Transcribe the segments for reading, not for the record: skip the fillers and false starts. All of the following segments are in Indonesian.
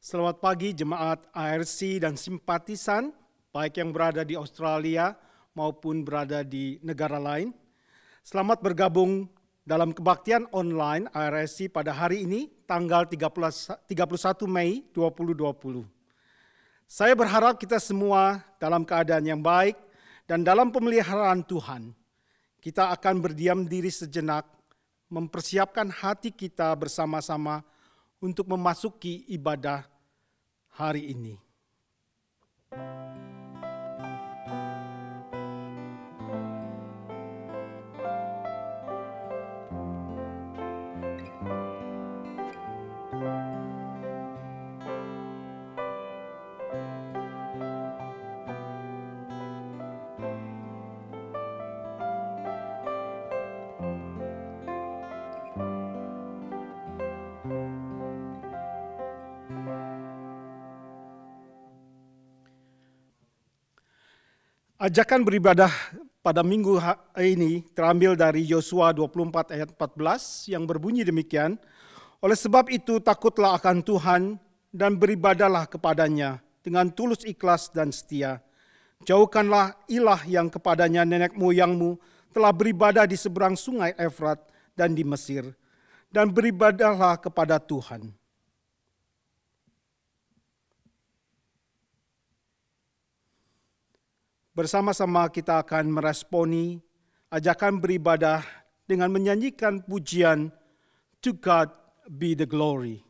Selamat pagi jemaat ARC dan simpatisan, baik yang berada di Australia maupun berada di negara lain. Selamat bergabung dalam kebaktian online ARC pada hari ini, tanggal 31 Mei 2020. Saya berharap kita semua dalam keadaan yang baik dan dalam pemeliharaan Tuhan. Kita akan berdiam diri sejenak, mempersiapkan hati kita bersama-sama untuk memasuki ibadah hari ini. Ajakan beribadah pada minggu ini terambil dari Yosua 24 ayat 14 yang berbunyi demikian. Oleh sebab itu takutlah akan Tuhan dan beribadahlah kepadanya dengan tulus ikhlas dan setia. Jauhkanlah ilah yang kepadanya nenek moyangmu telah beribadah di seberang sungai Efrat dan di Mesir. Dan beribadahlah kepada Tuhan. Bersama-sama kita akan meresponi ajakan beribadah dengan menyanyikan pujian To God Be the Glory.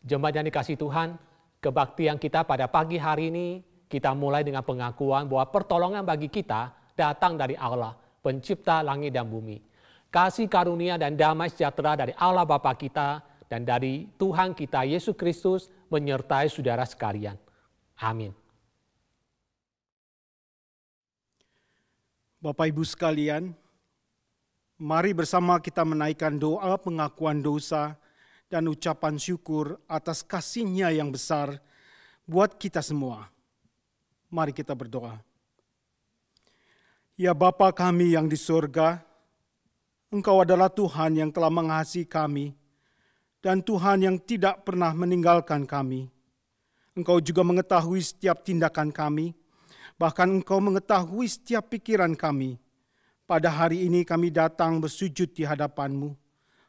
Jemaat yang dikasihi Tuhan, kebaktian kita pada pagi hari ini, kita mulai dengan pengakuan bahwa pertolongan bagi kita datang dari Allah, pencipta langit dan bumi. Kasih karunia dan damai sejahtera dari Allah Bapa kita dan dari Tuhan kita Yesus Kristus menyertai saudara sekalian. Amin. Bapak Ibu sekalian, mari bersama kita menaikkan doa pengakuan dosa dan ucapan syukur atas kasih-Nya yang besar buat kita semua. Mari kita berdoa. Ya Bapa kami yang di surga, Engkau adalah Tuhan yang telah mengasihi kami, dan Tuhan yang tidak pernah meninggalkan kami. Engkau juga mengetahui setiap tindakan kami, bahkan Engkau mengetahui setiap pikiran kami. Pada hari ini kami datang bersujud di hadapan-Mu,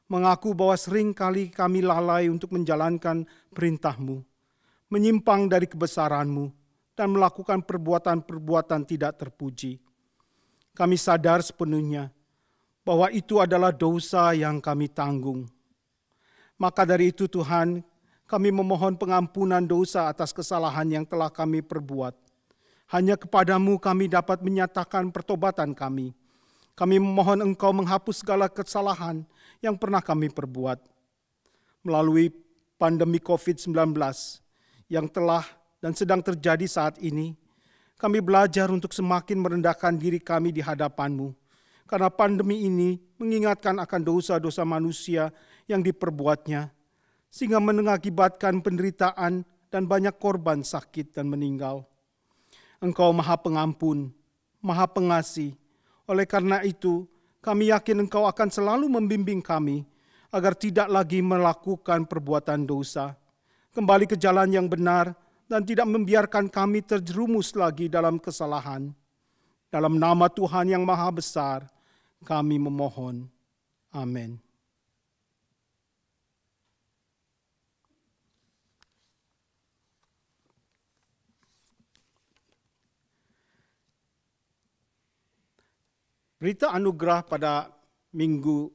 mengaku bahwa seringkali kami lalai untuk menjalankan perintah-Mu, menyimpang dari kebesaran-Mu, dan melakukan perbuatan-perbuatan tidak terpuji. Kami sadar sepenuhnya bahwa itu adalah dosa yang kami tanggung. Maka dari itu Tuhan, kami memohon pengampunan dosa atas kesalahan yang telah kami perbuat. Hanya kepadamu kami dapat menyatakan pertobatan kami. Kami memohon Engkau menghapus segala kesalahan yang pernah kami perbuat. Melalui pandemi COVID-19 yang telah dan sedang terjadi saat ini, kami belajar untuk semakin merendahkan diri kami di hadapan-Mu. Karena pandemi ini mengingatkan akan dosa-dosa manusia yang diperbuatnya, sehingga mengakibatkan penderitaan dan banyak korban sakit dan meninggal. Engkau Maha Pengampun, Maha Pengasih. Oleh karena itu, kami yakin Engkau akan selalu membimbing kami agar tidak lagi melakukan perbuatan dosa, kembali ke jalan yang benar, dan tidak membiarkan kami terjerumus lagi dalam kesalahan. Dalam nama Tuhan yang Maha Besar, kami memohon. Amin. Berita anugerah pada minggu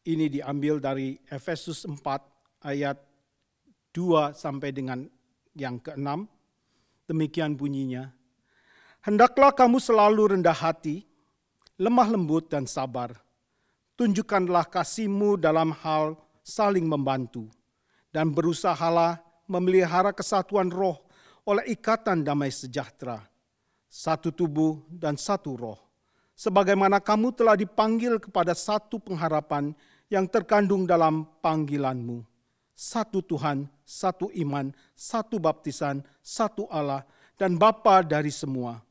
ini diambil dari Efesus 4 ayat 2 sampai dengan yang ke-6. Demikian bunyinya. Hendaklah kamu selalu rendah hati, lemah lembut dan sabar. Tunjukkanlah kasih-Mu dalam hal saling membantu. Dan berusahalah memelihara kesatuan roh oleh ikatan damai sejahtera. Satu tubuh dan satu roh. Sebagaimana kamu telah dipanggil kepada satu pengharapan yang terkandung dalam panggilan-Mu. Satu Tuhan, satu iman, satu baptisan, satu Allah, dan Bapa dari semua.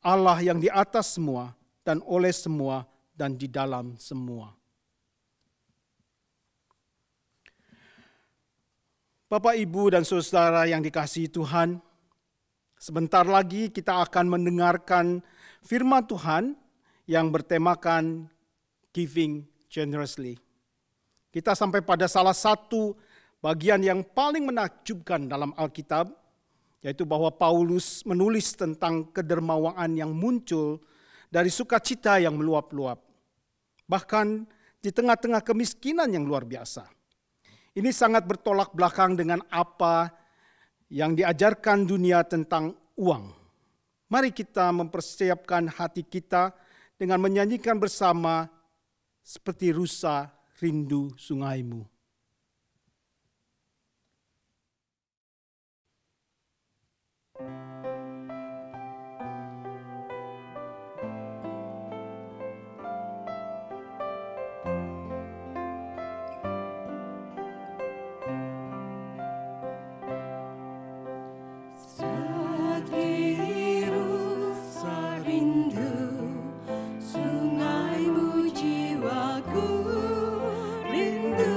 Allah yang di atas semua, dan oleh semua, dan di dalam semua. Bapak, Ibu, dan Saudara yang dikasihi Tuhan, sebentar lagi kita akan mendengarkan firman Tuhan yang bertemakan Giving Generously. Kita sampai pada salah satu bagian yang paling menakjubkan dalam Alkitab, yaitu bahwa Paulus menulis tentang kedermawaan yang muncul dari sukacita yang meluap-luap. Bahkan di tengah-tengah kemiskinan yang luar biasa. Ini sangat bertolak belakang dengan apa yang diajarkan dunia tentang uang. Mari kita mempersiapkan hati kita dengan menyanyikan bersama seperti rusa rindu sungaimu. Sungaimu jiwaku rindu.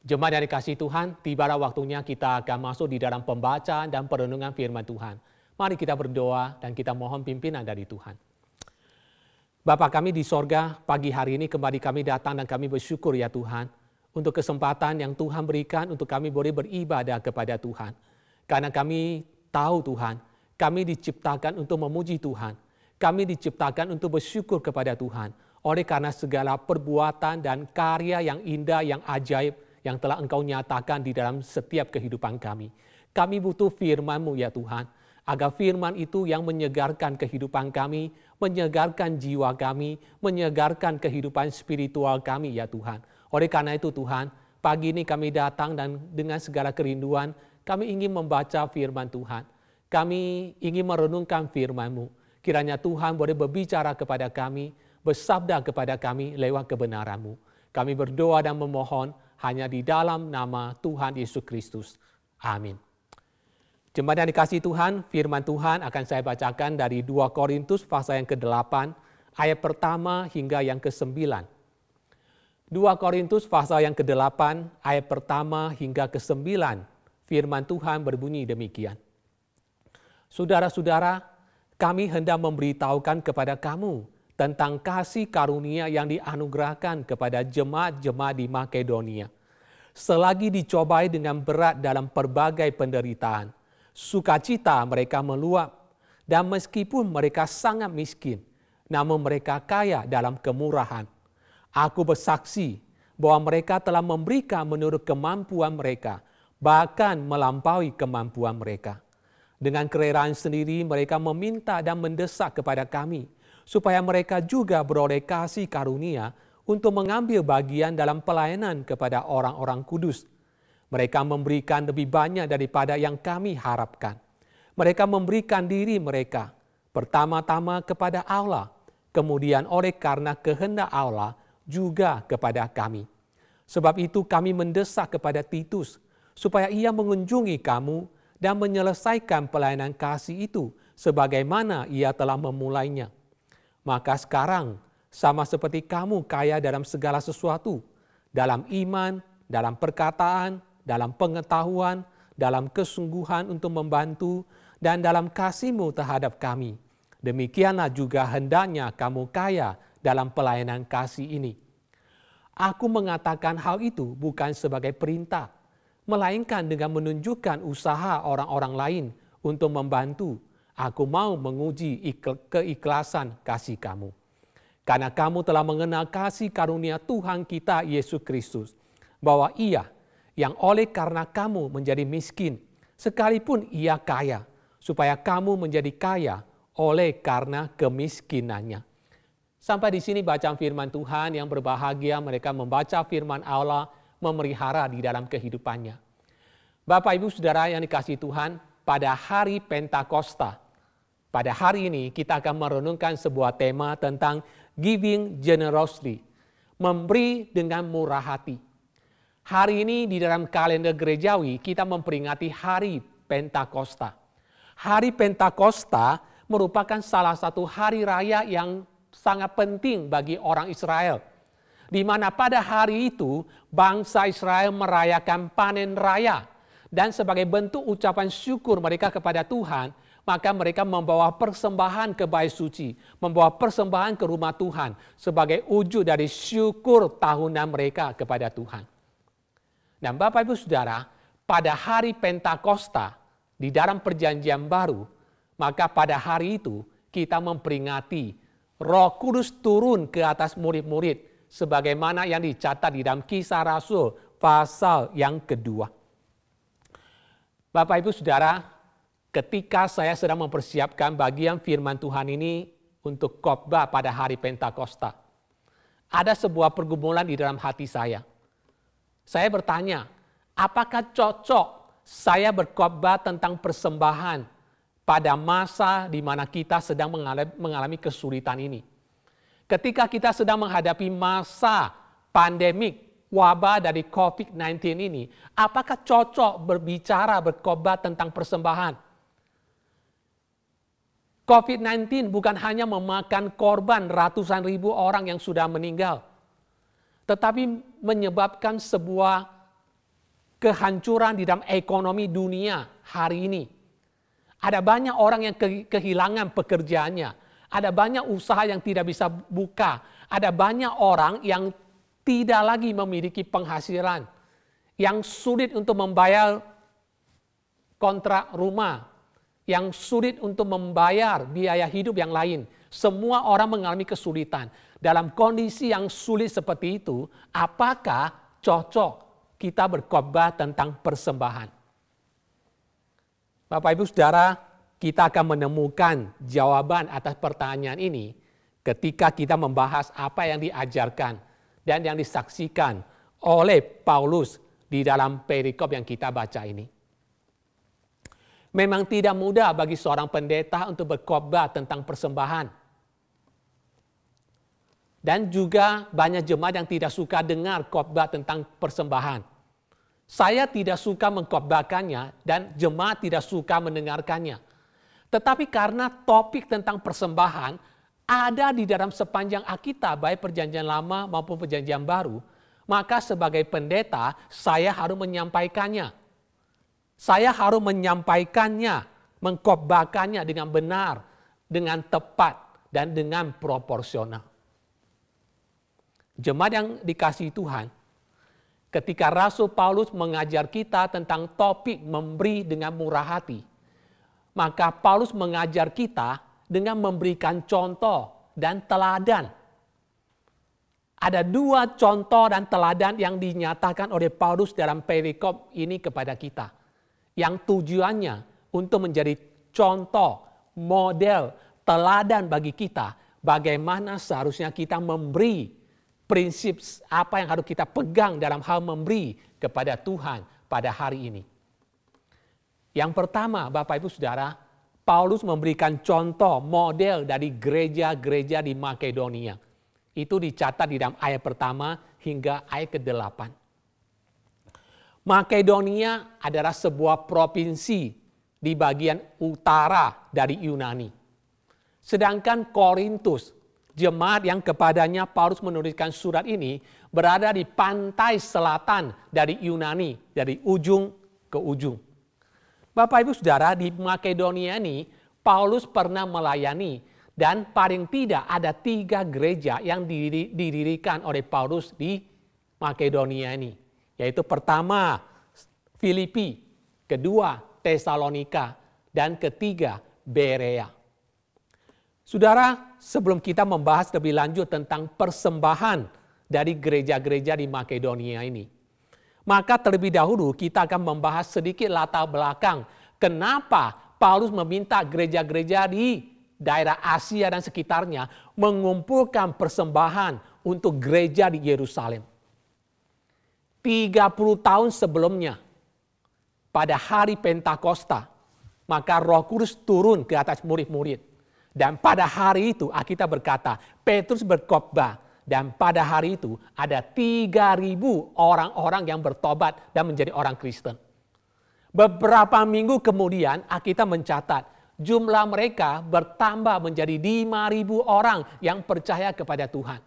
Jemaat yang dikasihi Tuhan, tibalah waktunya kita akan masuk di dalam pembacaan dan perenungan firman Tuhan. Mari kita berdoa dan kita mohon pimpinan dari Tuhan. Bapa kami di sorga, pagi hari ini kembali kami datang dan kami bersyukur ya Tuhan, untuk kesempatan yang Tuhan berikan untuk kami boleh beribadah kepada Tuhan. Karena kami tahu Tuhan, kami diciptakan untuk memuji Tuhan. Kami diciptakan untuk bersyukur kepada Tuhan. Oleh karena segala perbuatan dan karya yang indah, yang ajaib, yang telah Engkau nyatakan di dalam setiap kehidupan kami. Kami butuh firman-Mu ya Tuhan, agar firman itu yang menyegarkan kehidupan kami, menyegarkan jiwa kami, menyegarkan kehidupan spiritual kami ya Tuhan. Oleh karena itu Tuhan, pagi ini kami datang dan dengan segala kerinduan, kami ingin membaca firman Tuhan. Kami ingin merenungkan firman-Mu. Kiranya Tuhan boleh berbicara kepada kami, bersabda kepada kami lewat kebenaran-Mu. Kami berdoa dan memohon hanya di dalam nama Tuhan Yesus Kristus. Amin. Jemaat yang dikasihi Tuhan, firman Tuhan akan saya bacakan dari 2 Korintus pasal yang ke-8, ayat pertama hingga yang ke-9. 2 Korintus pasal yang ke-8, ayat pertama hingga ke-9, firman Tuhan berbunyi demikian. Saudara-saudara, kami hendak memberitahukan kepada kamu tentang kasih karunia yang dianugerahkan kepada jemaat-jemaat di Makedonia. Selagi dicobai dengan berat dalam berbagai penderitaan, sukacita mereka meluap, dan meskipun mereka sangat miskin, namun mereka kaya dalam kemurahan. Aku bersaksi bahwa mereka telah memberikan menurut kemampuan mereka, bahkan melampaui kemampuan mereka. Dengan kerelaan sendiri mereka meminta dan mendesak kepada kami, supaya mereka juga beroleh kasih karunia untuk mengambil bagian dalam pelayanan kepada orang-orang kudus. Mereka memberikan lebih banyak daripada yang kami harapkan. Mereka memberikan diri mereka, pertama-tama kepada Allah, kemudian oleh karena kehendak Allah juga kepada kami. Sebab itu kami mendesak kepada Titus, supaya ia mengunjungi kamu dan menyelesaikan pelayanan kasih itu, sebagaimana ia telah memulainya. Maka sekarang, sama seperti kamu kaya dalam segala sesuatu, dalam iman, dalam perkataan, dalam pengetahuan, dalam kesungguhan untuk membantu, dan dalam kasih-Mu terhadap kami. Demikianlah juga hendaknya kamu kaya dalam pelayanan kasih ini. Aku mengatakan hal itu bukan sebagai perintah, melainkan dengan menunjukkan usaha orang-orang lain untuk membantu. Aku mau menguji keikhlasan kasih kamu. Karena kamu telah mengenal kasih karunia Tuhan kita Yesus Kristus, bahwa Ia yang oleh karena kamu menjadi miskin, sekalipun Ia kaya, supaya kamu menjadi kaya oleh karena kemiskinannya. Sampai di sini bacaan firman Tuhan. Yang berbahagia mereka membaca firman Allah, memelihara di dalam kehidupannya. Bapak, Ibu, Saudara yang dikasihi Tuhan, pada hari Pentakosta, pada hari ini kita akan merenungkan sebuah tema tentang giving generously, memberi dengan murah hati. Hari ini di dalam kalender gerejawi kita memperingati hari Pentakosta. Hari Pentakosta merupakan salah satu hari raya yang sangat penting bagi orang Israel, di mana pada hari itu bangsa Israel merayakan panen raya, dan sebagai bentuk ucapan syukur mereka kepada Tuhan, maka mereka membawa persembahan ke bait suci, membawa persembahan ke rumah Tuhan sebagai wujud dari syukur tahunan mereka kepada Tuhan. Dan Bapak Ibu Saudara, pada hari Pentakosta di dalam perjanjian baru, maka pada hari itu kita memperingati Roh Kudus turun ke atas murid-murid sebagaimana yang dicatat di dalam Kisah Rasul pasal yang kedua. Bapak Ibu Saudara, ketika saya sedang mempersiapkan bagian firman Tuhan ini untuk khotbah pada hari Pentakosta, ada sebuah pergumulan di dalam hati saya. Saya bertanya, apakah cocok saya berkhotbah tentang persembahan pada masa di mana kita sedang mengalami kesulitan ini? Ketika kita sedang menghadapi masa pandemik, wabah dari COVID-19 ini, apakah cocok berkhotbah tentang persembahan? COVID-19 bukan hanya memakan korban ratusan ribu orang yang sudah meninggal, tetapi menyebabkan sebuah kehancuran di dalam ekonomi dunia hari ini. Ada banyak orang yang kehilangan pekerjaannya. Ada banyak usaha yang tidak bisa buka. Ada banyak orang yang tidak lagi memiliki penghasilan. Yang sulit untuk membayar kontrak rumah. Yang sulit untuk membayar biaya hidup yang lain. Semua orang mengalami kesulitan. Dalam kondisi yang sulit seperti itu, apakah cocok kita berkhotbah tentang persembahan? Bapak Ibu Saudara, kita akan menemukan jawaban atas pertanyaan ini ketika kita membahas apa yang diajarkan dan yang disaksikan oleh Paulus di dalam perikop yang kita baca ini. Memang tidak mudah bagi seorang pendeta untuk berkhotbah tentang persembahan. Dan juga banyak jemaat yang tidak suka dengar khotbah tentang persembahan. Saya tidak suka mengkhotbahkannya dan jemaat tidak suka mendengarkannya. Tetapi karena topik tentang persembahan ada di dalam sepanjang Alkitab, baik Perjanjian Lama maupun Perjanjian Baru, maka sebagai pendeta saya harus menyampaikannya. Saya harus menyampaikannya, mengkhotbahkannya dengan benar, dengan tepat, dan dengan proporsional. Jemaat yang dikasihi Tuhan, ketika Rasul Paulus mengajar kita tentang topik memberi dengan murah hati, maka Paulus mengajar kita dengan memberikan contoh dan teladan. Ada dua contoh dan teladan yang dinyatakan oleh Paulus dalam perikop ini kepada kita. Yang tujuannya untuk menjadi contoh, model, teladan bagi kita. Bagaimana seharusnya kita memberi, prinsip apa yang harus kita pegang dalam hal memberi kepada Tuhan pada hari ini. Yang pertama, Bapak Ibu Saudara, Paulus memberikan contoh model dari gereja-gereja di Makedonia. Itu dicatat di dalam ayat pertama hingga ayat ke-8. Makedonia adalah sebuah provinsi di bagian utara dari Yunani. Sedangkan Korintus, jemaat yang kepadanya Paulus menuliskan surat ini, berada di pantai selatan dari Yunani, dari ujung ke ujung. Bapak Ibu Saudara, di Makedonia ini Paulus pernah melayani dan paling tidak ada 3 gereja yang didirikan oleh Paulus di Makedonia ini. Yaitu pertama Filipi, kedua Tesalonika, dan ketiga Berea. Saudara, sebelum kita membahas lebih lanjut tentang persembahan dari gereja-gereja di Makedonia ini, maka terlebih dahulu kita akan membahas sedikit latar belakang kenapa Paulus meminta gereja-gereja di daerah Asia dan sekitarnya mengumpulkan persembahan untuk gereja di Yerusalem. 30 tahun sebelumnya, pada hari Pentakosta, maka Roh Kudus turun ke atas murid-murid. Dan pada hari itu Alkitab berkata, Petrus berkhotbah. Dan pada hari itu ada 3.000 orang-orang yang bertobat dan menjadi orang Kristen. Beberapa minggu kemudian Alkitab mencatat jumlah mereka bertambah menjadi 5.000 orang yang percaya kepada Tuhan.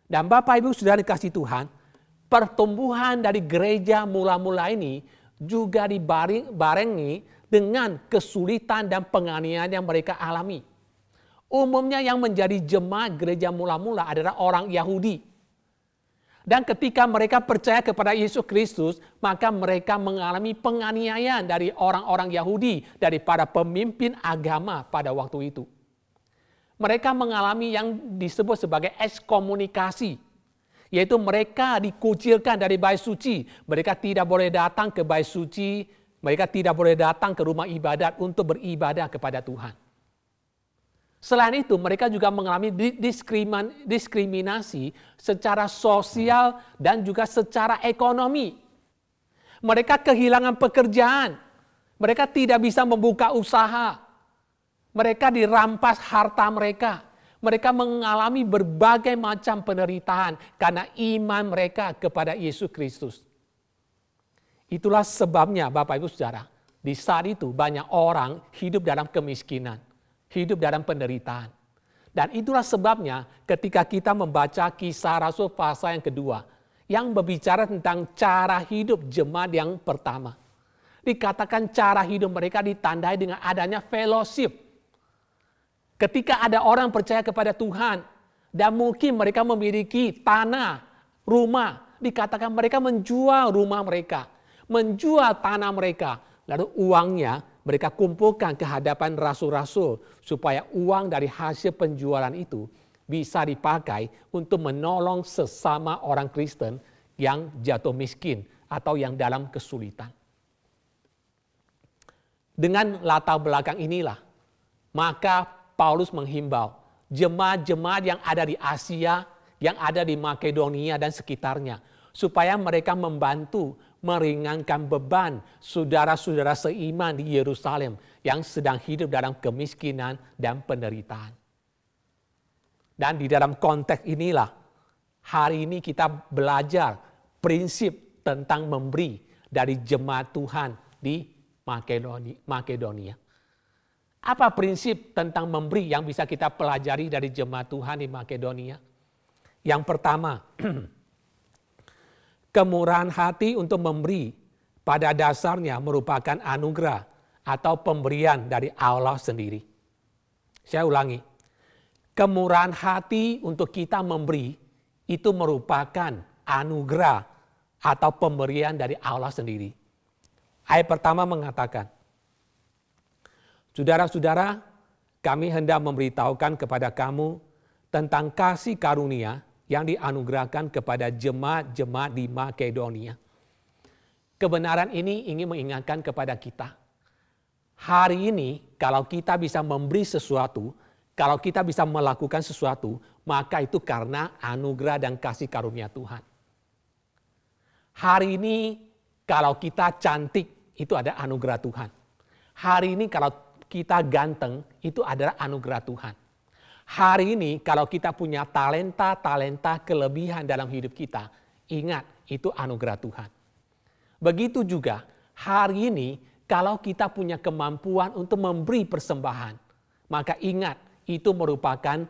Dan Bapak Ibu Saudara dikasihi Tuhan, pertumbuhan dari gereja mula-mula ini juga dibarengi dengan kesulitan dan penganiayaan yang mereka alami. Umumnya yang menjadi jemaat gereja mula-mula adalah orang Yahudi. Dan ketika mereka percaya kepada Yesus Kristus, maka mereka mengalami penganiayaan dari orang-orang Yahudi, daripada pemimpin agama pada waktu itu. Mereka mengalami yang disebut sebagai ekskomunikasi, yaitu mereka dikucilkan dari bait suci. Mereka tidak boleh datang ke bait suci, mereka tidak boleh datang ke rumah ibadat untuk beribadah kepada Tuhan. Selain itu, mereka juga mengalami diskriminasi secara sosial dan juga secara ekonomi. Mereka kehilangan pekerjaan. Mereka tidak bisa membuka usaha. Mereka dirampas harta mereka. Mereka mengalami berbagai macam penderitaan karena iman mereka kepada Yesus Kristus. Itulah sebabnya Bapak Ibu Saudara, di saat itu banyak orang hidup dalam kemiskinan, hidup dalam penderitaan. Dan itulah sebabnya ketika kita membaca Kisah Rasul pasal yang kedua, yang berbicara tentang cara hidup jemaat yang pertama. Dikatakan cara hidup mereka ditandai dengan adanya fellowship. Ketika ada orang percaya kepada Tuhan dan mungkin mereka memiliki tanah, rumah, dikatakan mereka menjual rumah mereka, menjual tanah mereka, lalu uangnya mereka kumpulkan ke hadapan rasul-rasul supaya uang dari hasil penjualan itu bisa dipakai untuk menolong sesama orang Kristen yang jatuh miskin atau yang dalam kesulitan. Dengan latar belakang inilah, maka Paulus menghimbau jemaat-jemaat yang ada di Asia, yang ada di Makedonia dan sekitarnya, supaya mereka membantu meringankan beban saudara-saudara seiman di Yerusalem yang sedang hidup dalam kemiskinan dan penderitaan. Dan di dalam konteks inilah, hari ini kita belajar prinsip tentang memberi dari jemaat Tuhan di Makedonia. Apa prinsip tentang memberi yang bisa kita pelajari dari jemaat Tuhan di Makedonia? Yang pertama, kemurahan hati untuk memberi pada dasarnya merupakan anugerah atau pemberian dari Allah sendiri. Saya ulangi, kemurahan hati untuk kita memberi itu merupakan anugerah atau pemberian dari Allah sendiri. Ayat pertama mengatakan, saudara-saudara, kami hendak memberitahukan kepada kamu tentang kasih karunia yang dianugerahkan kepada jemaat-jemaat di Makedonia. Kebenaran ini ingin mengingatkan kepada kita. Hari ini kalau kita bisa memberi sesuatu, kalau kita bisa melakukan sesuatu, maka itu karena anugerah dan kasih karunia Tuhan. Hari ini kalau kita cantik, itu ada anugerah Tuhan. Hari ini kalau kita ganteng, itu adalah anugerah Tuhan. Hari ini kalau kita punya talenta kelebihan dalam hidup kita, ingat itu anugerah Tuhan. Begitu juga hari ini kalau kita punya kemampuan untuk memberi persembahan, maka ingat itu merupakan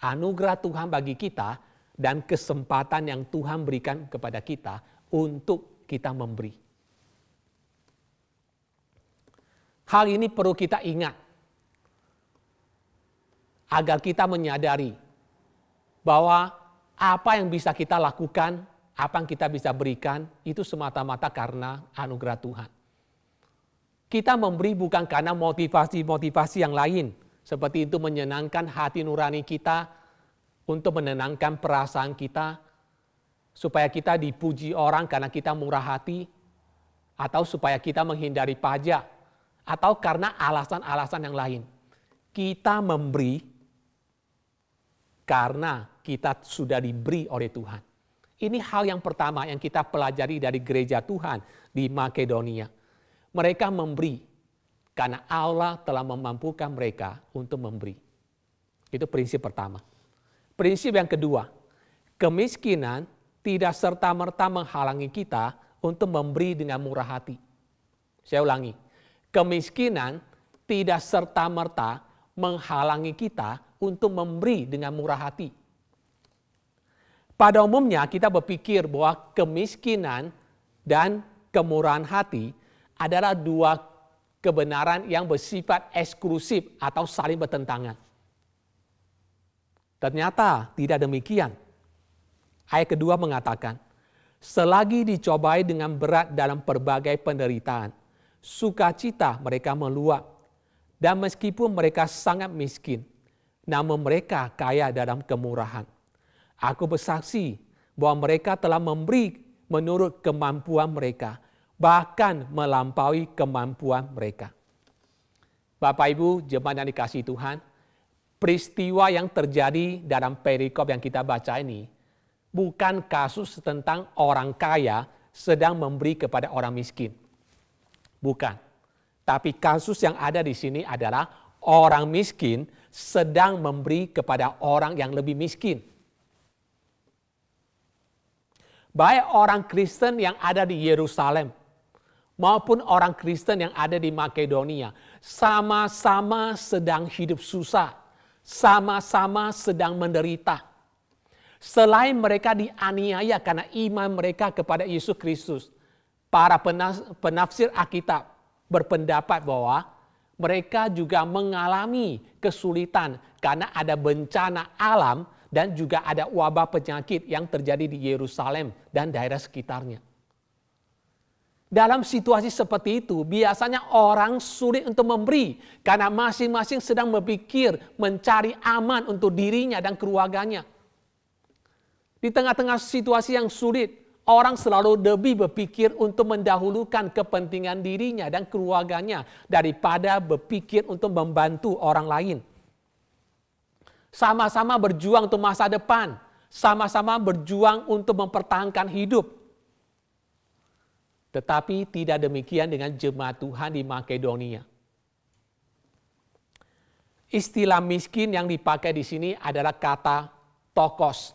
anugerah Tuhan bagi kita dan kesempatan yang Tuhan berikan kepada kita untuk kita memberi. Hal ini perlu kita ingat agar kita menyadari bahwa apa yang bisa kita lakukan, apa yang kita bisa berikan, itu semata-mata karena anugerah Tuhan. Kita memberi bukan karena motivasi-motivasi yang lain, seperti itu menyenangkan hati nurani kita, untuk menenangkan perasaan kita, supaya kita dipuji orang karena kita murah hati, atau supaya kita menghindari pajak, atau karena alasan-alasan yang lain. Kita memberi karena kita sudah diberi oleh Tuhan. Ini hal yang pertama yang kita pelajari dari gereja Tuhan di Makedonia. Mereka memberi karena Allah telah memampukan mereka untuk memberi. Itu prinsip pertama. Prinsip yang kedua, kemiskinan tidak serta-merta menghalangi kita untuk memberi dengan murah hati. Saya ulangi, kemiskinan tidak serta-merta menghalangi kita untuk memberi dengan murah hati. Pada umumnya kita berpikir bahwa kemiskinan dan kemurahan hati adalah dua kebenaran yang bersifat eksklusif atau saling bertentangan. Ternyata tidak demikian. Ayat kedua mengatakan, selagi dicobai dengan berat dalam berbagai penderitaan, sukacita mereka meluap, dan meskipun mereka sangat miskin, namun mereka kaya dalam kemurahan. Aku bersaksi bahwa mereka telah memberi menurut kemampuan mereka, bahkan melampaui kemampuan mereka. Bapak Ibu, jemaat yang dikasihi Tuhan, peristiwa yang terjadi dalam perikop yang kita baca ini bukan kasus tentang orang kaya sedang memberi kepada orang miskin. Bukan. Tapi kasus yang ada di sini adalah orang miskin sedang memberi kepada orang yang lebih miskin. Baik orang Kristen yang ada di Yerusalem maupun orang Kristen yang ada di Makedonia sama-sama sedang hidup susah, sama-sama sedang menderita. Selain mereka dianiaya karena iman mereka kepada Yesus Kristus, para penafsir Alkitab berpendapat bahwa mereka juga mengalami kesulitan karena ada bencana alam dan juga ada wabah penyakit yang terjadi di Yerusalem dan daerah sekitarnya. Dalam situasi seperti itu, biasanya orang sulit untuk memberi karena masing-masing sedang berpikir mencari aman untuk dirinya dan keluarganya. Di tengah-tengah situasi yang sulit, orang selalu lebih berpikir untuk mendahulukan kepentingan dirinya dan keluarganya daripada berpikir untuk membantu orang lain. Sama-sama berjuang untuk masa depan, sama-sama berjuang untuk mempertahankan hidup. Tetapi tidak demikian dengan jemaat Tuhan di Makedonia. Istilah miskin yang dipakai di sini adalah kata tokos,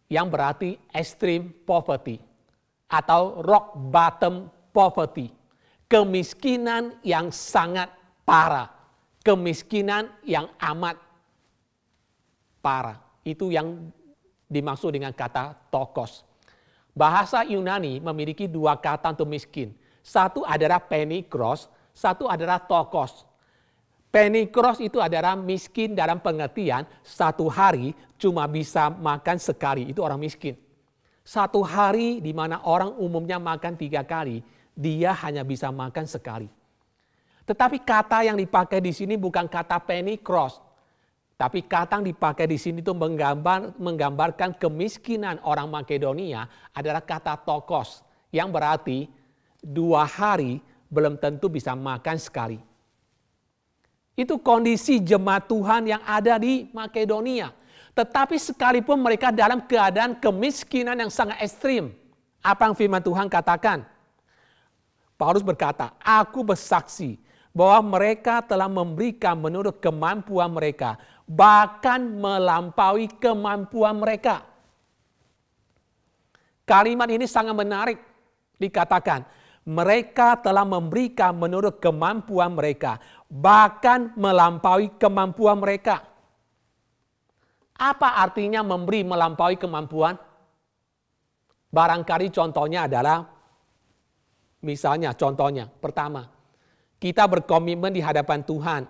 yang berarti extreme poverty atau rock bottom poverty. Kemiskinan yang sangat parah. Kemiskinan yang amat parah. Itu yang dimaksud dengan kata tokos. Bahasa Yunani memiliki dua kata untuk miskin. Satu adalah penikros, satu adalah tokos. Penikros itu adalah miskin dalam pengertian satu hari cuma bisa makan sekali, itu orang miskin. Satu hari di mana orang umumnya makan 3 kali, dia hanya bisa makan sekali. Tetapi kata yang dipakai di sini bukan kata penikros, tapi kata yang dipakai di sini itu menggambarkan kemiskinan orang Makedonia adalah kata tokos, yang berarti 2 hari belum tentu bisa makan sekali. Itu kondisi jemaat Tuhan yang ada di Makedonia. Tetapi sekalipun mereka dalam keadaan kemiskinan yang sangat ekstrim. Apa yang firman Tuhan katakan? Paulus berkata, aku bersaksi bahwa mereka telah memberikan menurut kemampuan mereka. Bahkan melampaui kemampuan mereka. Kalimat ini sangat menarik dikatakan. Mereka telah memberikan menurut kemampuan mereka, bahkan melampaui kemampuan mereka. Apa artinya memberi melampaui kemampuan? Barangkali contohnya adalah, misalnya contohnya, pertama, kita berkomitmen di hadapan Tuhan,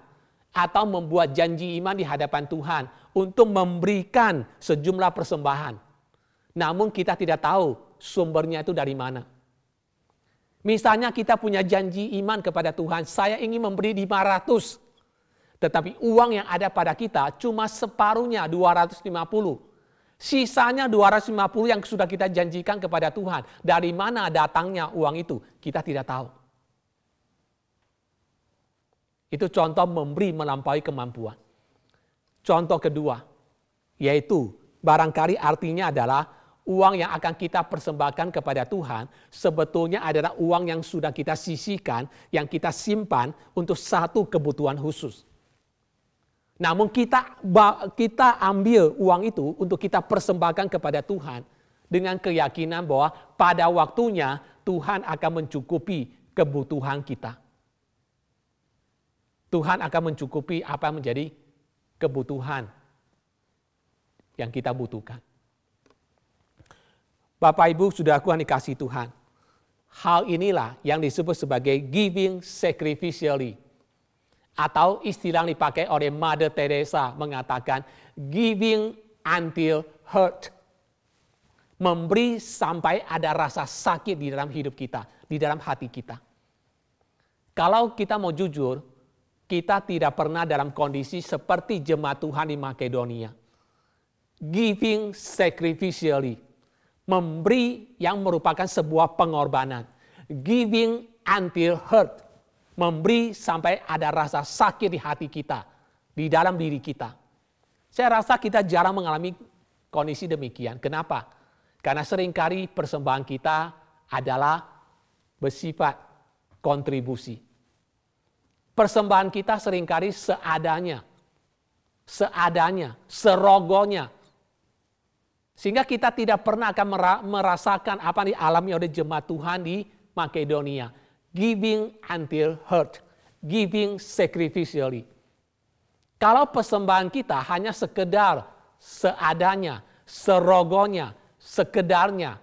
atau membuat janji iman di hadapan Tuhan, untuk memberikan sejumlah persembahan. Namun kita tidak tahu sumbernya itu dari mana. Misalnya kita punya janji iman kepada Tuhan, saya ingin memberi 500. Tetapi uang yang ada pada kita cuma separuhnya 250. Sisanya 250 yang sudah kita janjikan kepada Tuhan. Dari mana datangnya uang itu? Kita tidak tahu. Itu contoh memberi melampaui kemampuan. Contoh kedua, yaitu barangkali artinya adalah uang yang akan kita persembahkan kepada Tuhan sebetulnya adalah uang yang sudah kita sisihkan, yang kita simpan untuk satu kebutuhan khusus. Namun kita ambil uang itu untuk kita persembahkan kepada Tuhan dengan keyakinan bahwa pada waktunya Tuhan akan mencukupi kebutuhan kita. Tuhan akan mencukupi apa yang menjadi kebutuhan yang kita butuhkan. Bapak Ibu saudaraku yang dikasihi Tuhan. Hal inilah yang disebut sebagai giving sacrificially. Atau istilah yang dipakai oleh Mother Teresa mengatakan giving until hurt. Memberi sampai ada rasa sakit di dalam hidup kita, di dalam hati kita. Kalau kita mau jujur, kita tidak pernah dalam kondisi seperti jemaat Tuhan di Makedonia. Giving sacrificially. Memberi yang merupakan sebuah pengorbanan. Giving until hurt. Memberi sampai ada rasa sakit di hati kita. Di dalam diri kita. Saya rasa kita jarang mengalami kondisi demikian. Kenapa? Karena seringkali persembahan kita adalah bersifat kontribusi. Persembahan kita seringkali seadanya. Serogonya. Sehingga kita tidak pernah akan merasakan apa yang dialami oleh jemaat Tuhan di Makedonia. Giving until hurt. Giving sacrificially. Kalau persembahan kita hanya sekedar seadanya, serogonya, sekedarnya,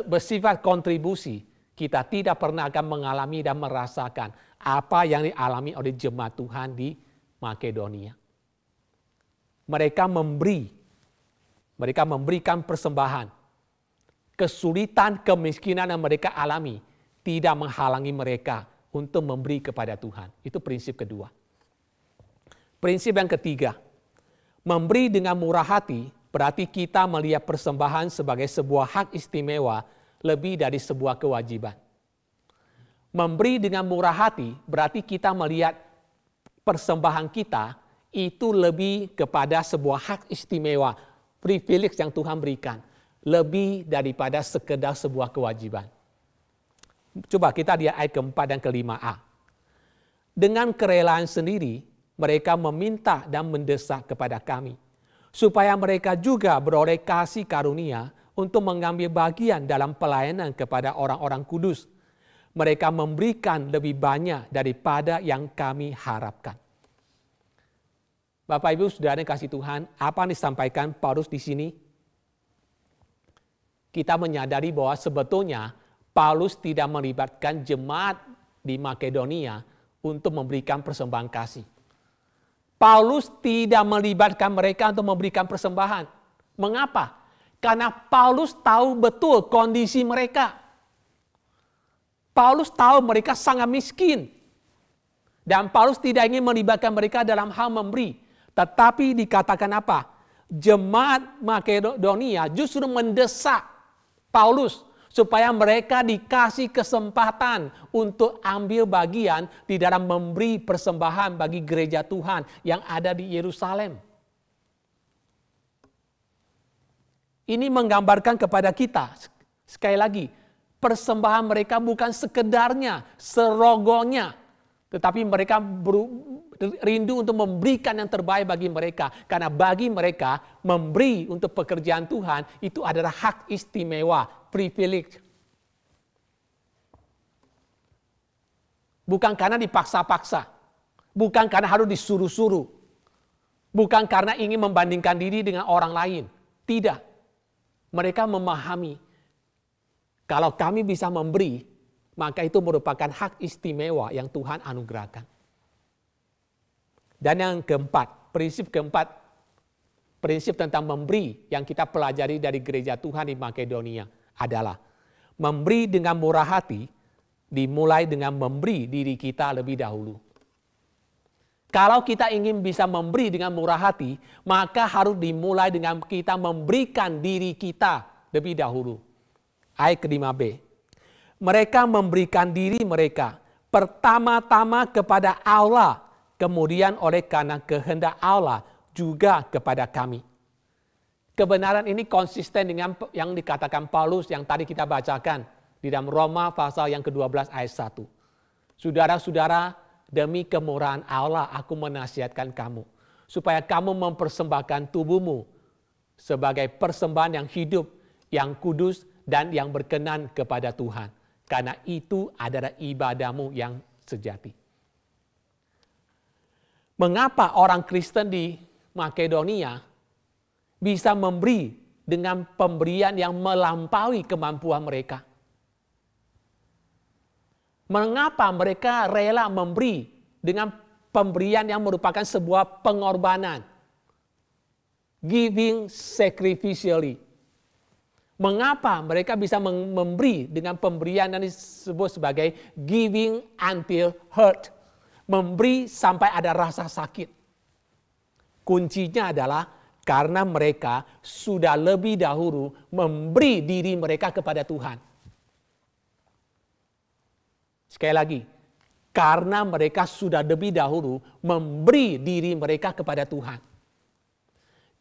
bersifat kontribusi, kita tidak pernah akan mengalami dan merasakan apa yang dialami oleh jemaat Tuhan di Makedonia. Mereka memberikan persembahan. Kesulitan, kemiskinan yang mereka alami tidak menghalangi mereka untuk memberi kepada Tuhan. Itu prinsip kedua. Prinsip yang ketiga, memberi dengan murah hati berarti kita melihat persembahan sebagai sebuah hak istimewa lebih dari sebuah kewajiban. Memberi dengan murah hati berarti kita melihat persembahan kita itu lebih kepada sebuah hak istimewa, privilege yang Tuhan berikan, lebih daripada sekedar sebuah kewajiban. Coba kita lihat ayat keempat dan kelima-a. Dengan kerelaan sendiri, mereka meminta dan mendesak kepada kami, supaya mereka juga beroleh kasih karunia untuk mengambil bagian dalam pelayanan kepada orang-orang kudus. Mereka memberikan lebih banyak daripada yang kami harapkan. Bapak Ibu Saudara yang kasih Tuhan, apa yang disampaikan Paulus di sini? Kita menyadari bahwa sebetulnya Paulus tidak melibatkan jemaat di Makedonia untuk memberikan persembahan kasih. Paulus tidak melibatkan mereka untuk memberikan persembahan. Mengapa? Karena Paulus tahu betul kondisi mereka. Paulus tahu mereka sangat miskin. Dan Paulus tidak ingin melibatkan mereka dalam hal memberi. Tetapi dikatakan apa? Jemaat Makedonia justru mendesak Paulus supaya mereka dikasih kesempatan untuk ambil bagian di dalam memberi persembahan bagi gereja Tuhan yang ada di Yerusalem. Ini menggambarkan kepada kita, sekali lagi, persembahan mereka bukan sekedarnya, serogonya, tetapi mereka rindu untuk memberikan yang terbaik bagi mereka. Karena bagi mereka, memberi untuk pekerjaan Tuhan itu adalah hak istimewa, privilege. Bukan karena dipaksa-paksa. Bukan karena harus disuruh-suruh. Bukan karena ingin membandingkan diri dengan orang lain. Tidak. Mereka memahami, kalau kami bisa memberi, maka itu merupakan hak istimewa yang Tuhan anugerahkan. Dan yang keempat, prinsip tentang memberi yang kita pelajari dari gereja Tuhan di Makedonia adalah memberi dengan murah hati dimulai dengan memberi diri kita lebih dahulu. Kalau kita ingin bisa memberi dengan murah hati, maka harus dimulai dengan kita memberikan diri kita lebih dahulu. Ayat ke-5b. Mereka memberikan diri mereka pertama-tama kepada Allah, kemudian oleh karena kehendak Allah juga kepada kami. Kebenaran ini konsisten dengan yang dikatakan Paulus yang tadi kita bacakan di dalam Roma pasal yang ke-12 ayat 1. Saudara-saudara, demi kemurahan Allah aku menasihatkan kamu, supaya kamu mempersembahkan tubuhmu sebagai persembahan yang hidup, yang kudus, dan yang berkenan kepada Tuhan. Karena itu adalah ibadahmu yang sejati. Mengapa orang Kristen di Makedonia bisa memberi dengan pemberian yang melampaui kemampuan mereka? Mengapa mereka rela memberi dengan pemberian yang merupakan sebuah pengorbanan? Giving sacrificially. Mengapa mereka bisa memberi dengan pemberian yang disebut sebagai giving until hurt? Memberi sampai ada rasa sakit. Kuncinya adalah karena mereka sudah lebih dahulu memberi diri mereka kepada Tuhan. Sekali lagi, karena mereka sudah lebih dahulu memberi diri mereka kepada Tuhan.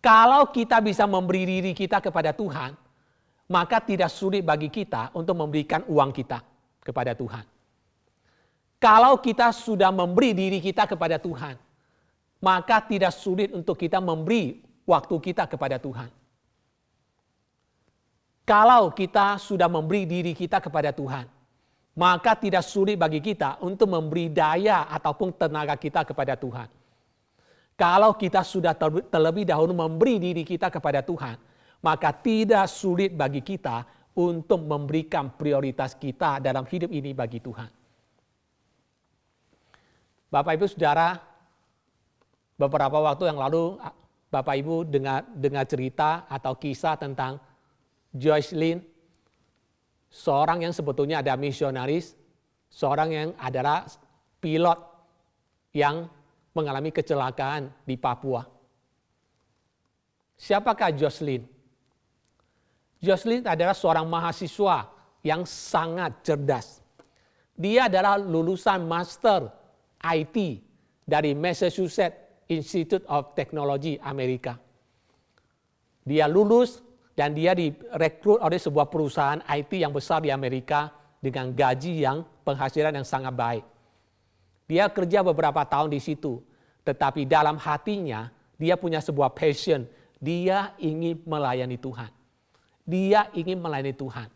Kalau kita bisa memberi diri kita kepada Tuhan, maka tidak sulit bagi kita untuk memberikan uang kita kepada Tuhan. Kalau kita sudah memberi diri kita kepada Tuhan, maka tidak sulit untuk kita memberi waktu kita kepada Tuhan. Kalau kita sudah memberi diri kita kepada Tuhan, maka tidak sulit bagi kita untuk memberi daya ataupun tenaga kita kepada Tuhan. Kalau kita sudah terlebih dahulu memberi diri kita kepada Tuhan, maka tidak sulit bagi kita untuk memberikan prioritas kita dalam hidup ini bagi Tuhan. Bapak Ibu Saudara, beberapa waktu yang lalu Bapak Ibu dengar cerita atau kisah tentang Jocelyn, seorang yang sebetulnya ada misionaris, seorang yang adalah pilot yang mengalami kecelakaan di Papua. Siapakah Jocelyn? Jocelyn adalah seorang mahasiswa yang sangat cerdas. Dia adalah lulusan Master IT dari Massachusetts Institute of Technology Amerika. Dia lulus dan dia direkrut oleh sebuah perusahaan IT yang besar di Amerika dengan gaji yang penghasilan yang sangat baik. Dia kerja beberapa tahun di situ, tetapi dalam hatinya dia punya sebuah passion. Dia ingin melayani Tuhan. Dia ingin melayani Tuhan.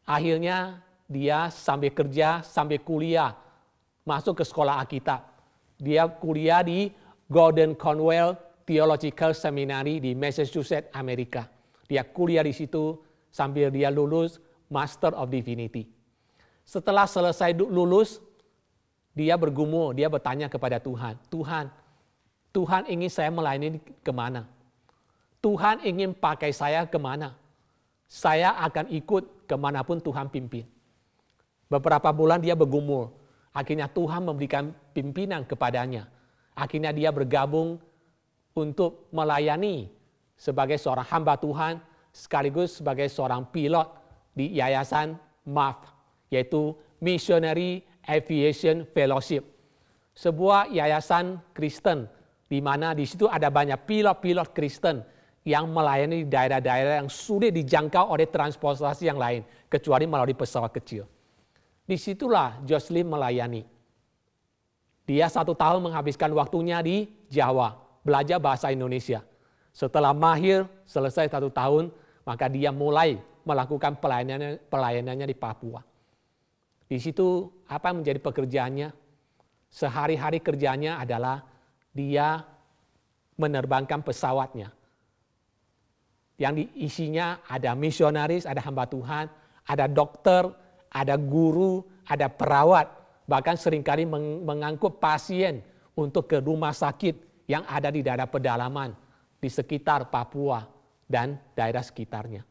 Akhirnya dia sambil kerja, sambil kuliah, masuk ke sekolah Alkitab. Dia kuliah di Gordon Conwell Theological Seminary di Massachusetts, Amerika. Dia kuliah di situ sambil dia lulus Master of Divinity. Setelah selesai lulus, dia bergumul, dia bertanya kepada Tuhan, Tuhan ingin saya melayani kemana? Tuhan ingin pakai saya kemana? Saya akan ikut kemanapun Tuhan pimpin. Beberapa bulan dia bergumul, akhirnya Tuhan memberikan pimpinan kepadanya. Akhirnya dia bergabung untuk melayani sebagai seorang hamba Tuhan, sekaligus sebagai seorang pilot di Yayasan MAF, yaitu Missionary Aviation Fellowship, sebuah yayasan Kristen di mana di situ ada banyak pilot-pilot Kristen yang melayani di daerah-daerah yang sulit dijangkau oleh transportasi yang lain, kecuali melalui pesawat kecil. Disitulah Jocelyn melayani. Dia 1 tahun menghabiskan waktunya di Jawa, belajar bahasa Indonesia. Setelah mahir, selesai 1 tahun, maka dia mulai melakukan pelayanannya di Papua. Di situ apa yang menjadi pekerjaannya? Sehari-hari kerjanya adalah dia menerbangkan pesawatnya. Yang isinya ada misionaris, ada hamba Tuhan, ada dokter, ada guru, ada perawat. Bahkan seringkali mengangkut pasien untuk ke rumah sakit yang ada di daerah pedalaman, di sekitar Papua dan daerah sekitarnya.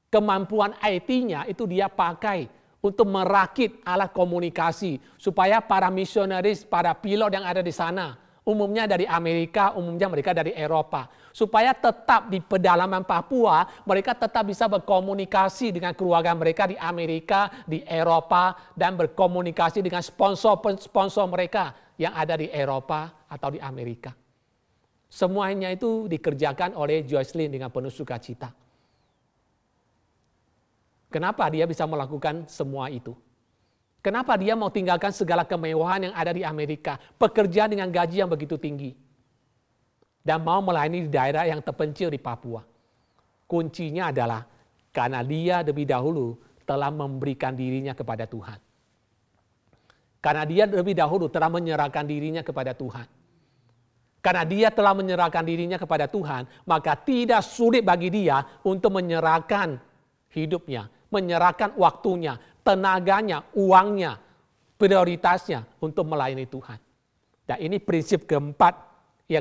Kemampuan IT-nya itu dia pakai untuk merakit alat komunikasi supaya para misionaris, para pilot yang ada di sana, umumnya dari Amerika, umumnya mereka dari Eropa, supaya tetap di pedalaman Papua, mereka tetap bisa berkomunikasi dengan keluarga mereka di Amerika, di Eropa, dan berkomunikasi dengan sponsor-sponsor mereka yang ada di Eropa atau di Amerika. Semuanya itu dikerjakan oleh Jocelyn dengan penuh sukacita. Kenapa dia bisa melakukan semua itu? Kenapa dia mau tinggalkan segala kemewahan yang ada di Amerika, pekerjaan dengan gaji yang begitu tinggi, dan mau melayani di daerah yang terpencil di Papua? Kuncinya adalah karena dia lebih dahulu telah memberikan dirinya kepada Tuhan. Karena dia lebih dahulu telah menyerahkan dirinya kepada Tuhan. Karena dia telah menyerahkan dirinya kepada Tuhan, maka tidak sulit bagi dia untuk menyerahkan hidupnya, menyerahkan waktunya, tenaganya, uangnya, prioritasnya untuk melayani Tuhan. Dan ini prinsip keempat,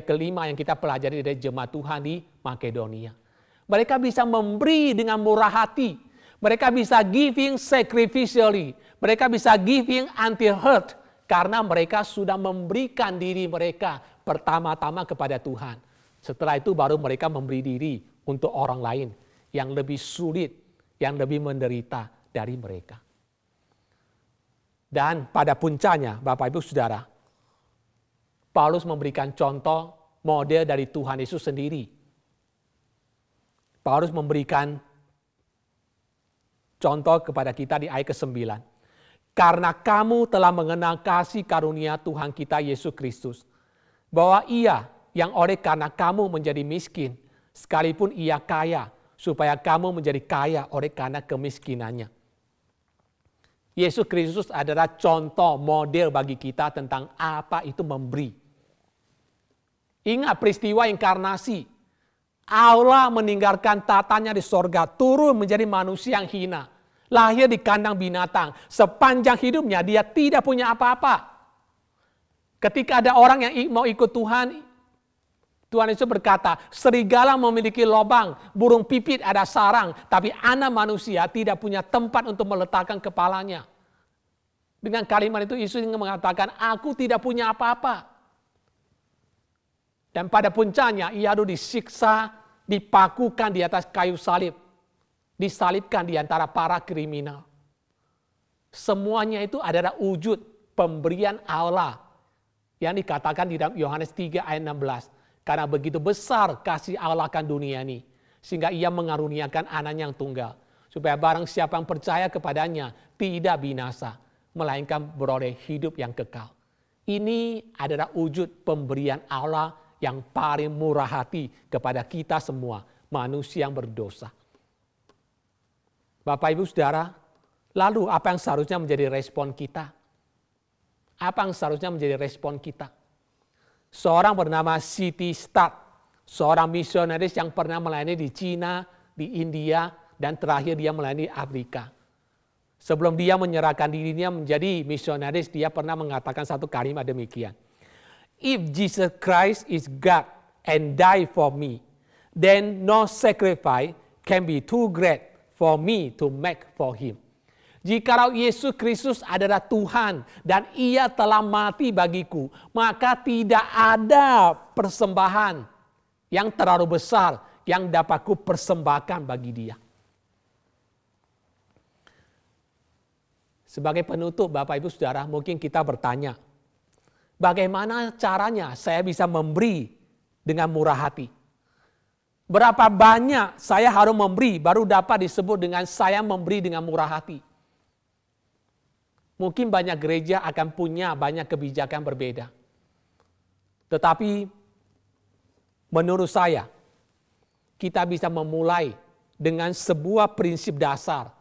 kelima yang kita pelajari dari jemaat Tuhan di Makedonia. Mereka bisa memberi dengan murah hati. Mereka bisa giving sacrificially. Mereka bisa giving until hurt. Karena mereka sudah memberikan diri mereka pertama-tama kepada Tuhan. Setelah itu baru mereka memberi diri untuk orang lain yang lebih sulit, yang lebih menderita dari mereka. Dan pada puncaknya, Bapak Ibu Saudara, Paulus memberikan contoh model dari Tuhan Yesus sendiri. Paulus memberikan contoh kepada kita di ayat ke-9. Karena kamu telah mengenal kasih karunia Tuhan kita Yesus Kristus, bahwa Ia yang oleh karena kamu menjadi miskin, sekalipun Ia kaya, supaya kamu menjadi kaya oleh karena kemiskinannya. Yesus Kristus adalah contoh model bagi kita tentang apa itu memberi. Ingat peristiwa inkarnasi. Allah meninggalkan tatanya di sorga, turun menjadi manusia yang hina. Lahir di kandang binatang. Sepanjang hidupnya dia tidak punya apa-apa. Ketika ada orang yang mau ikut Tuhan, Tuhan Yesus berkata, serigala memiliki lubang, burung pipit ada sarang, tapi anak manusia tidak punya tempat untuk meletakkan kepalanya. Dengan kalimat itu Yesus ingin mengatakan, aku tidak punya apa-apa. Dan pada puncaknya ia harus disiksa, dipakukan di atas kayu salib. Disalibkan di antara para kriminal. Semuanya itu adalah wujud pemberian Allah. Yang dikatakan di dalam Yohanes 3 ayat 16. Karena begitu besar kasih Allah akan dunia ini. Sehingga ia mengaruniakan anaknya yang tunggal. Supaya barang siapa yang percaya kepadanya tidak binasa. Melainkan beroleh hidup yang kekal. Ini adalah wujud pemberian Allah yang paling murah hati kepada kita semua, manusia yang berdosa. Bapak, Ibu, Saudara, lalu apa yang seharusnya menjadi respon kita? Apa yang seharusnya menjadi respon kita? Seorang bernama C.T. Studd, seorang misionaris yang pernah melayani di Cina, di India, dan terakhir dia melayani Afrika. Sebelum dia menyerahkan dirinya menjadi misionaris, dia pernah mengatakan satu kalimat demikian. If Jesus Christ is God and died for me, then no sacrifice can be too great for me to make for him. Jikalau Yesus Kristus adalah Tuhan dan ia telah mati bagiku, maka tidak ada persembahan yang terlalu besar yang dapat ku persembahkan bagi dia. Sebagai penutup, Bapak, Ibu, Saudara, mungkin kita bertanya, bagaimana caranya saya bisa memberi dengan murah hati? Berapa banyak saya harus memberi baru dapat disebut dengan saya memberi dengan murah hati? Mungkin banyak gereja akan punya banyak kebijakan berbeda. Tetapi menurut saya, kita bisa memulai dengan sebuah prinsip dasar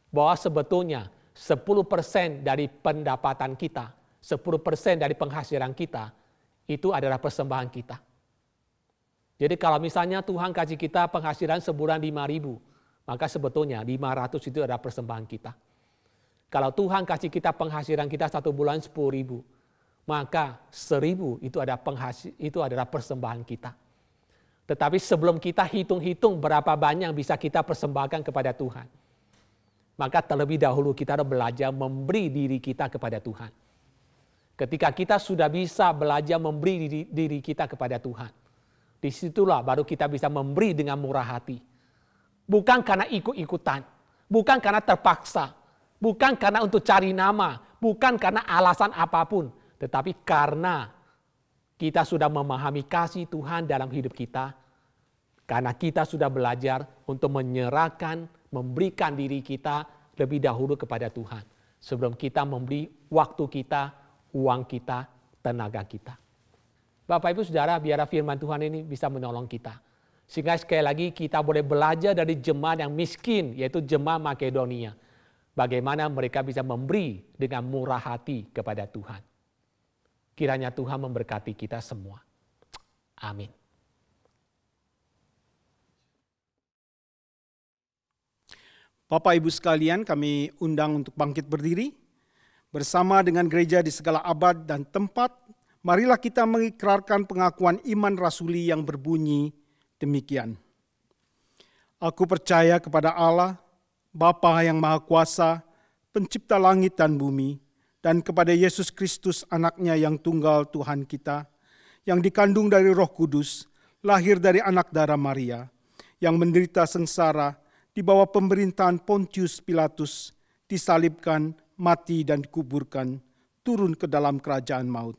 bahwa sebetulnya 10% dari pendapatan kita, 10% dari penghasilan kita, itu adalah persembahan kita. Jadi kalau misalnya Tuhan kasih kita penghasilan sebulan 5.000, maka sebetulnya 500 itu adalah persembahan kita. Kalau Tuhan kasih kita penghasilan kita 1 bulan 10.000, maka 1.000 itu adalah persembahan kita. Tetapi sebelum kita hitung-hitung berapa banyak yang bisa kita persembahkan kepada Tuhan, maka terlebih dahulu kita harus belajar memberi diri kita kepada Tuhan. Ketika kita sudah bisa belajar memberi diri kita kepada Tuhan, disitulah baru kita bisa memberi dengan murah hati. Bukan karena ikut-ikutan, bukan karena terpaksa, bukan karena untuk cari nama, bukan karena alasan apapun, tetapi karena kita sudah memahami kasih Tuhan dalam hidup kita, karena kita sudah belajar untuk menyerahkan, memberikan diri kita lebih dahulu kepada Tuhan. Sebelum kita memberi waktu kita, uang kita, tenaga kita. Bapak, Ibu, Saudara, biar firman Tuhan ini bisa menolong kita. Sehingga sekali lagi kita boleh belajar dari jemaat yang miskin, yaitu jemaat Makedonia. Bagaimana mereka bisa memberi dengan murah hati kepada Tuhan. Kiranya Tuhan memberkati kita semua. Amin. Bapak Ibu sekalian, kami undang untuk bangkit berdiri. Bersama dengan gereja di segala abad dan tempat, marilah kita mengikrarkan pengakuan iman rasuli yang berbunyi demikian. Aku percaya kepada Allah, Bapa yang Maha Kuasa, pencipta langit dan bumi, dan kepada Yesus Kristus anaknya yang tunggal Tuhan kita, yang dikandung dari Roh Kudus, lahir dari anak darah Maria, yang menderita sengsara, di bawah pemerintahan Pontius Pilatus, disalibkan, mati dan dikuburkan, turun ke dalam kerajaan maut.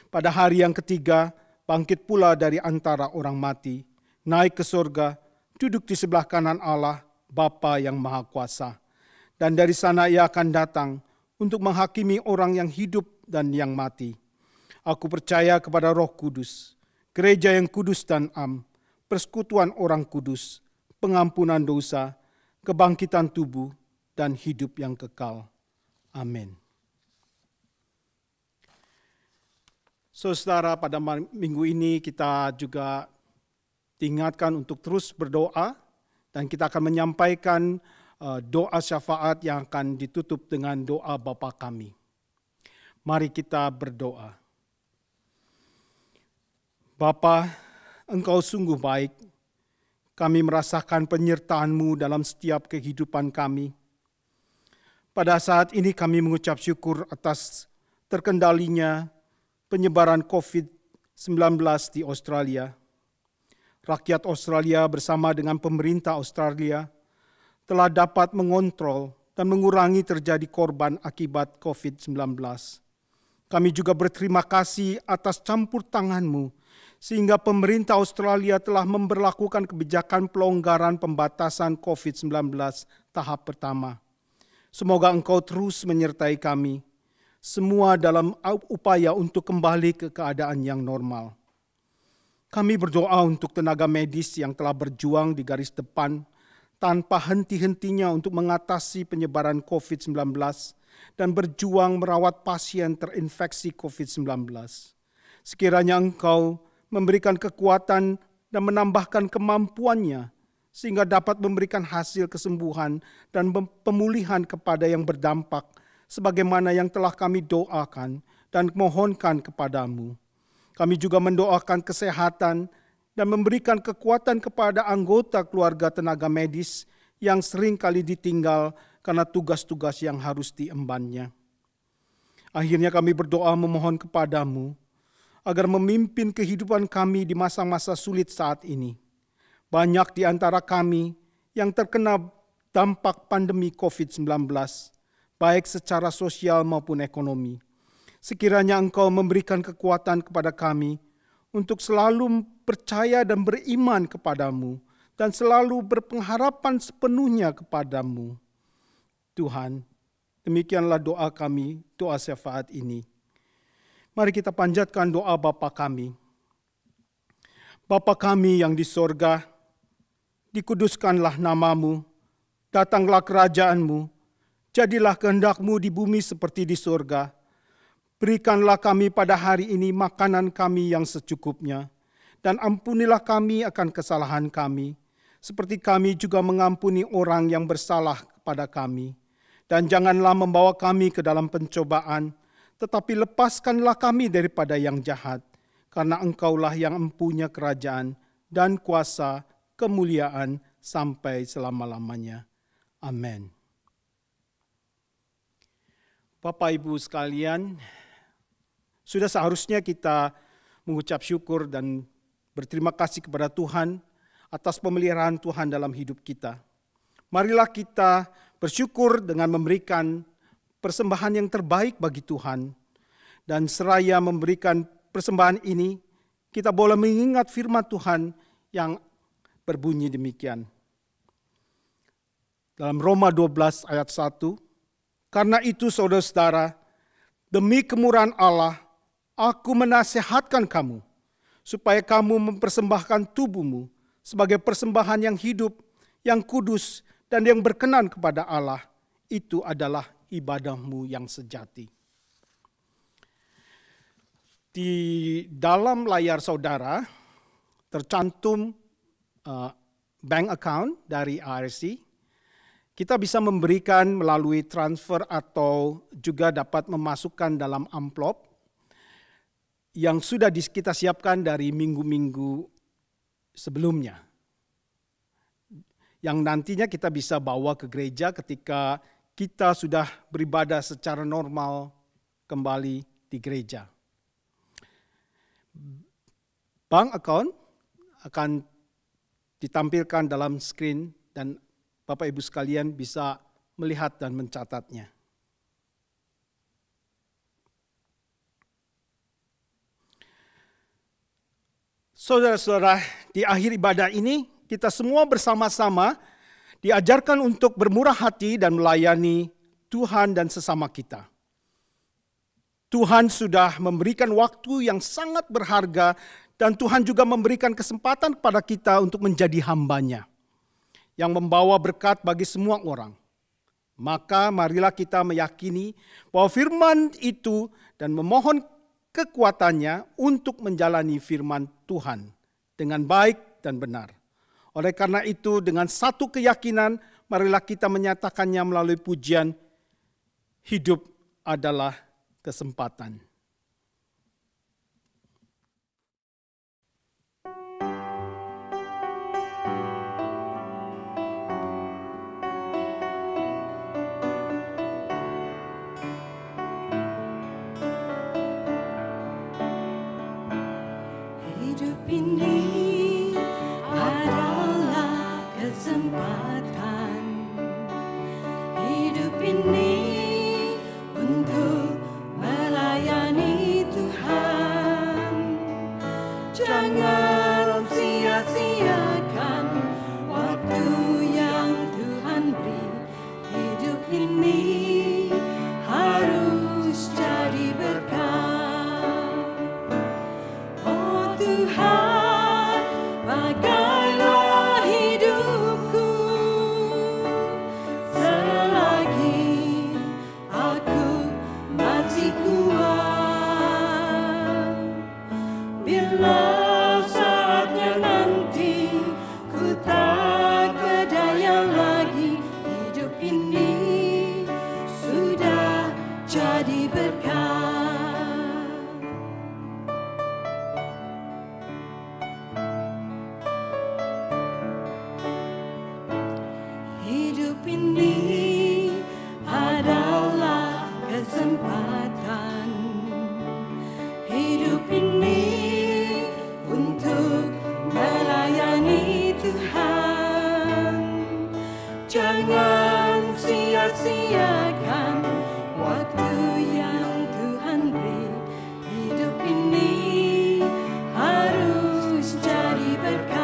Pada hari yang ketiga, bangkit pula dari antara orang mati, naik ke surga, duduk di sebelah kanan Allah, Bapa yang Maha Kuasa. Dan dari sana ia akan datang untuk menghakimi orang yang hidup dan yang mati. Aku percaya kepada Roh Kudus, gereja yang kudus dan am, persekutuan orang kudus, pengampunan dosa, kebangkitan tubuh, dan hidup yang kekal. Amin. Saudara, pada minggu ini kita juga diingatkan untuk terus berdoa dan kita akan menyampaikan doa syafaat yang akan ditutup dengan doa Bapa kami. Mari kita berdoa. Bapa, Engkau sungguh baik. Kami merasakan penyertaan-Mu dalam setiap kehidupan kami. Pada saat ini kami mengucap syukur atas terkendalinya penyebaran COVID-19 di Australia. Rakyat Australia bersama dengan pemerintah Australia telah dapat mengontrol dan mengurangi terjadi korban akibat COVID-19. Kami juga berterima kasih atas campur tangan-Mu sehingga pemerintah Australia telah memberlakukan kebijakan pelonggaran pembatasan COVID-19 tahap pertama. Semoga Engkau terus menyertai kami semua dalam upaya untuk kembali ke keadaan yang normal. Kami berdoa untuk tenaga medis yang telah berjuang di garis depan tanpa henti-hentinya untuk mengatasi penyebaran COVID-19 dan berjuang merawat pasien terinfeksi COVID-19. Sekiranya Engkau memberikan kekuatan dan menambahkan kemampuannya sehingga dapat memberikan hasil kesembuhan dan pemulihan kepada yang berdampak sebagaimana yang telah kami doakan dan mohonkan kepadamu. Kami juga mendoakan kesehatan dan memberikan kekuatan kepada anggota keluarga tenaga medis yang sering kali ditinggal karena tugas-tugas yang harus diembannya. Akhirnya kami berdoa memohon kepadamu agar memimpin kehidupan kami di masa-masa sulit saat ini. Banyak di antara kami yang terkena dampak pandemi COVID-19, baik secara sosial maupun ekonomi. Sekiranya Engkau memberikan kekuatan kepada kami untuk selalu percaya dan beriman kepadamu dan selalu berpengharapan sepenuhnya kepadamu. Tuhan, demikianlah doa kami, doa syafaat ini. Mari kita panjatkan doa Bapa kami. Bapa kami yang di sorga, dikuduskanlah namamu, datanglah kerajaan-Mu, jadilah kehendak-Mu di bumi seperti di sorga. Berikanlah kami pada hari ini makanan kami yang secukupnya, dan ampunilah kami akan kesalahan kami, seperti kami juga mengampuni orang yang bersalah kepada kami. Dan janganlah membawa kami ke dalam pencobaan, tetapi lepaskanlah kami daripada yang jahat, karena Engkaulah yang empunya kerajaan dan kuasa, kemuliaan sampai selama-lamanya. Amin. Bapak Ibu sekalian, sudah seharusnya kita mengucap syukur dan berterima kasih kepada Tuhan atas pemeliharaan Tuhan dalam hidup kita. Marilah kita bersyukur dengan memberikan persembahan yang terbaik bagi Tuhan. Dan seraya memberikan persembahan ini, kita boleh mengingat firman Tuhan yang berbunyi demikian. Dalam Roma 12 ayat 1, karena itu saudara-saudara, demi kemurahan Allah, aku menasihatkan kamu, supaya kamu mempersembahkan tubuhmu sebagai persembahan yang hidup, yang kudus, dan yang berkenan kepada Allah. Itu adalah ibadahmu yang sejati. Di dalam layar saudara tercantum bank account dari ARC. Kita bisa memberikan melalui transfer atau juga dapat memasukkan dalam amplop yang sudah kita siapkan dari minggu-minggu sebelumnya. Yang nantinya kita bisa bawa ke gereja ketika kita sudah beribadah secara normal kembali di gereja. Bank account akan ditampilkan dalam screen dan Bapak Ibu sekalian bisa melihat dan mencatatnya. Saudara-saudara, di akhir ibadah ini kita semua bersama-sama diajarkan untuk bermurah hati dan melayani Tuhan dan sesama kita. Tuhan sudah memberikan waktu yang sangat berharga dan Tuhan juga memberikan kesempatan kepada kita untuk menjadi hamba-Nya yang membawa berkat bagi semua orang. Maka marilah kita meyakini bahwa firman itu dan memohon kekuatannya untuk menjalani firman Tuhan dengan baik dan benar. Oleh karena itu, dengan satu keyakinan, marilah kita menyatakannya melalui pujian, hidup adalah kesempatan. Hidup ini adalah kesempatan. Hidup ini untuk melayani Tuhan. Jangan sia-siakan waktu yang Tuhan beri. Hidup ini harus jadi berkat. Oh Tuhan, pakailah hidupku selagi aku masih kuat. Bila saatnya nanti ku tak berdaya lagi, hidup ini sudah jadi berkat. Hidup ini adalah kesempatan. Hidup ini untuk melayani Tuhan. Jangan sia-siakan waktu yang Tuhan beri. Hidup ini harus jadi berkat.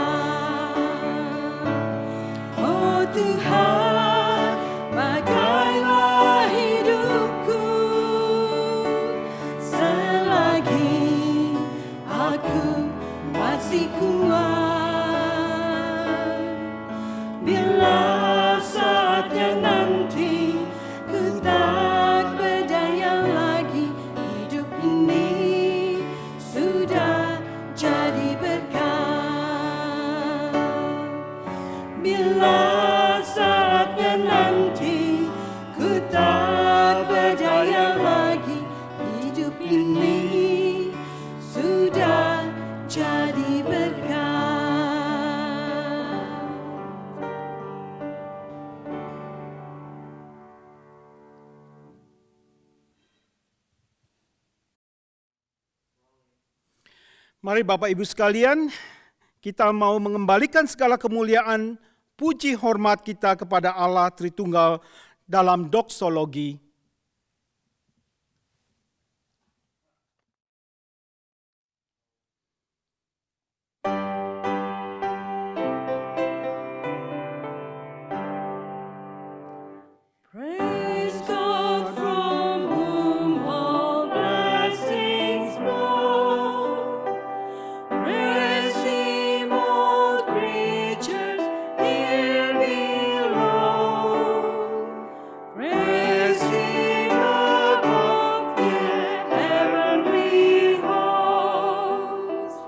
Oh Tuhan, pakailah hidupku selagi aku masih kuat. Bila saatnya nanti ku tak berdaya lagi, hidup ini sudah jadi berkat. Bila saatnya nanti ku tak berdaya lagi, hidup ini sudah jadi berkat. Mari Bapak Ibu sekalian, kita mau mengembalikan segala kemuliaan, puji hormat kita kepada Allah Tritunggal dalam doksologi. Praise God from whom all blessings flow. Praise Him, all creatures here below. Praise Him above the heavenly hosts.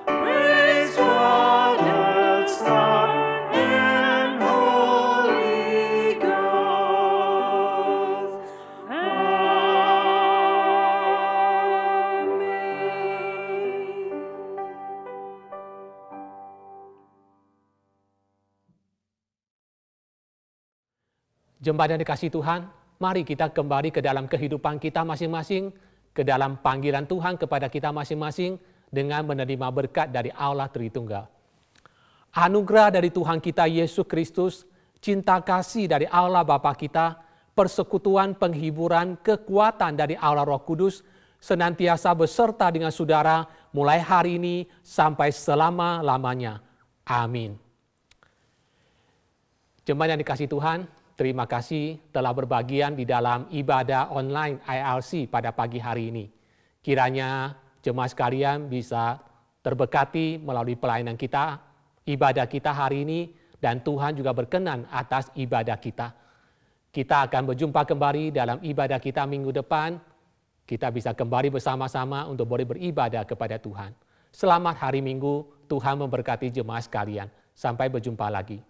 Praise God the Son and Holy Ghost. Amen. Jemaat yang dikasihi Tuhan, mari kita kembali ke dalam kehidupan kita masing-masing, ke dalam panggilan Tuhan kepada kita masing-masing dengan menerima berkat dari Allah Tritunggal. Anugerah dari Tuhan kita Yesus Kristus, cinta kasih dari Allah Bapa kita, persekutuan, penghiburan, kekuatan dari Allah Roh Kudus, senantiasa beserta dengan saudara mulai hari ini sampai selama-lamanya. Amin. Jemaat yang dikasihi Tuhan, terima kasih telah berbagian di dalam ibadah online ILC pada pagi hari ini. Kiranya jemaat sekalian bisa terberkati melalui pelayanan kita, ibadah kita hari ini, dan Tuhan juga berkenan atas ibadah kita. Kita akan berjumpa kembali dalam ibadah kita minggu depan. kita bisa kembali bersama-sama untuk boleh beribadah kepada Tuhan. Selamat hari Minggu, Tuhan memberkati jemaat sekalian. Sampai berjumpa lagi.